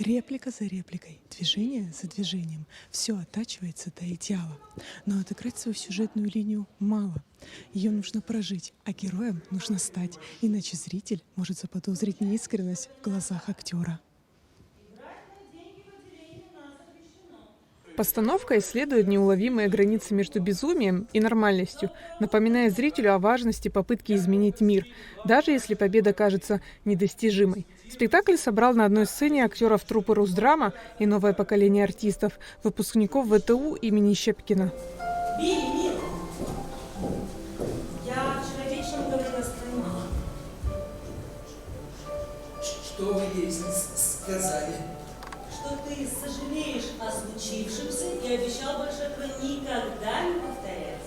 Реплика за репликой, движение за движением. Все оттачивается до идеала. Но отыграть свою сюжетную линию мало. Ее нужно прожить, а героем нужно стать. Иначе зритель может заподозрить неискренность в глазах актера. Постановка исследует неуловимые границы между безумием и нормальностью, напоминая зрителю о важности попытки изменить мир, даже если победа кажется недостижимой. Спектакль собрал на одной сцене актеров труппы «Русдрама» и новое поколение артистов, выпускников ВТУ имени Щепкина. Билли, я вчера вечером говорила с твоей мамой. Что вы ей сказали? Что ты сожалеешь о случившемся и обещал больше этого никогда не повторять.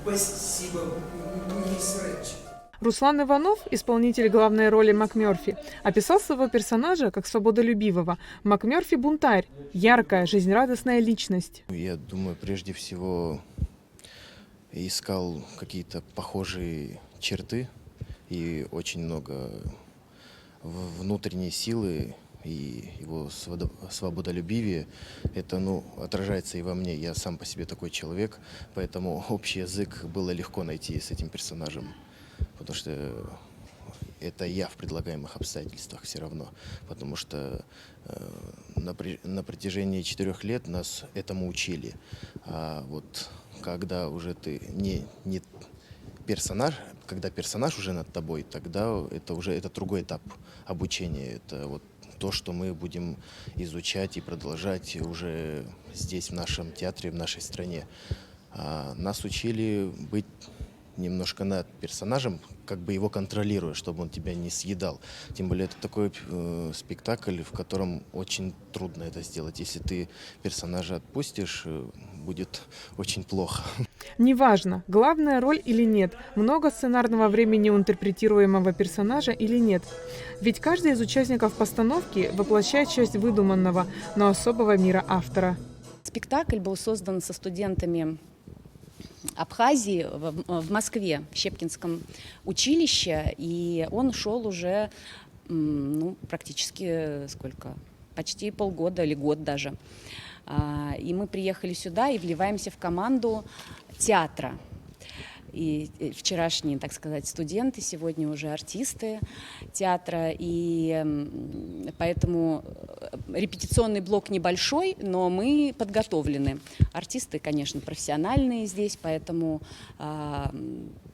Спасибо, мисс Рэч. Руслан Иванов, исполнитель главной роли МакМёрфи, описал своего персонажа как свободолюбивого. МакМёрфи – бунтарь, яркая, жизнерадостная личность. Я думаю, прежде всего искал какие-то похожие черты и очень много внутренней силы и его свободолюбие. Это отражается и во мне. Я сам по себе такой человек, поэтому общий язык было легко найти с этим персонажем. Потому что это я в предлагаемых обстоятельствах все равно. Потому что на протяжении 4 лет нас этому учили. А вот когда уже ты не персонаж, когда персонаж уже над тобой, тогда это другой этап обучения. Это вот то, что мы будем изучать и продолжать уже здесь, в нашем театре, в нашей стране. Нас учили быть немножко над персонажем, как бы его контролируя, чтобы он тебя не съедал. Тем более это такой спектакль, в котором очень трудно это сделать. Если ты персонажа отпустишь, будет очень плохо. Неважно, главная роль или нет, много сценарного времени у интерпретируемого персонажа или нет. Ведь каждый из участников постановки воплощает часть выдуманного, но особого мира автора. Спектакль был создан со студентами Абхазии в Москве, в Щепкинском училище, и он шел уже практически почти полгода или год даже. И мы приехали сюда и вливаемся в команду театра. И вчерашние, так сказать, студенты, сегодня уже артисты театра, и поэтому репетиционный блок небольшой, но мы подготовлены. Артисты, конечно, профессиональные здесь, поэтому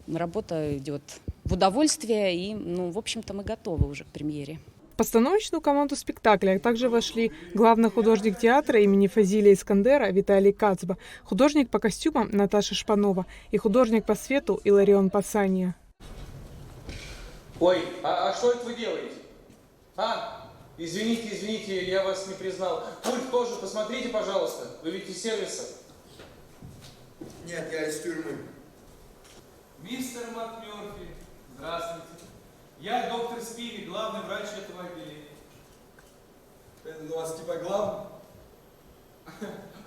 работа идет в удовольствие, и, в общем-то, мы готовы уже к премьере. В постановочную команду спектакля также вошли главный художник театра имени Фазилия Искандера Виталий Кацба, художник по костюмам Наташа Шпанова и художник по свету Иларион Пасания. Ой, а что это вы делаете? Извините, я вас не признал. Пульт тоже, посмотрите, пожалуйста. Вы ведь из сервиса. Нет, я из тюрьмы. Мистер МакМёрфи, здравствуйте. Я доктор Спиви, главный врач этого отделения. Это у вас типа главный?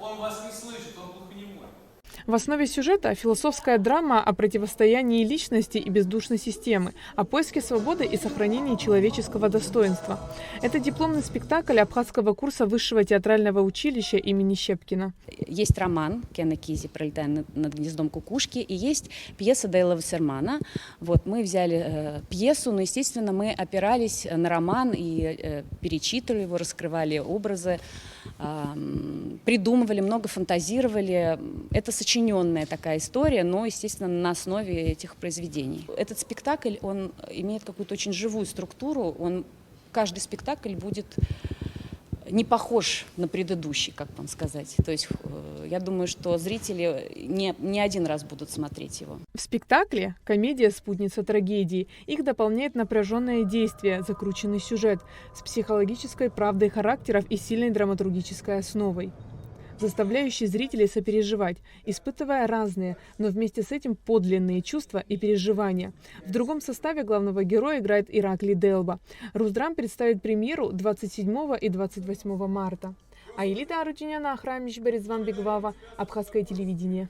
Он вас не слышит, он глухонемой. В основе сюжета философская драма о противостоянии личности и бездушной системы, о поиске свободы и сохранении человеческого достоинства. Это дипломный спектакль абхазского курса высшего театрального училища имени Щепкина. Есть роман Кена Кизи «Пролетая над гнездом кукушки», и есть пьеса Дейла Вассермана. Вот, мы взяли пьесу, но, естественно, мы опирались на роман и перечитывали его, раскрывали образы, придумывали, много фантазировали. Это сочиненная такая история, но, естественно, на основе этих произведений. Этот спектакль, он имеет какую-то очень живую структуру. Каждый спектакль будет не похож на предыдущий, как вам сказать. То есть я думаю, что зрители не один раз будут смотреть его. В спектакле комедия «Спутница трагедии». Их дополняет напряженное действие, закрученный сюжет с психологической правдой характеров и сильной драматургической основой, заставляющий зрителей сопереживать, испытывая разные, но вместе с этим подлинные чувства и переживания. В другом составе главного героя играет Ираклий Делба. Русдрам представит премьеру 27 и 28 марта. Аилита Арутюняна, Ахрамич Березван Бегвава, Абхазское телевидение.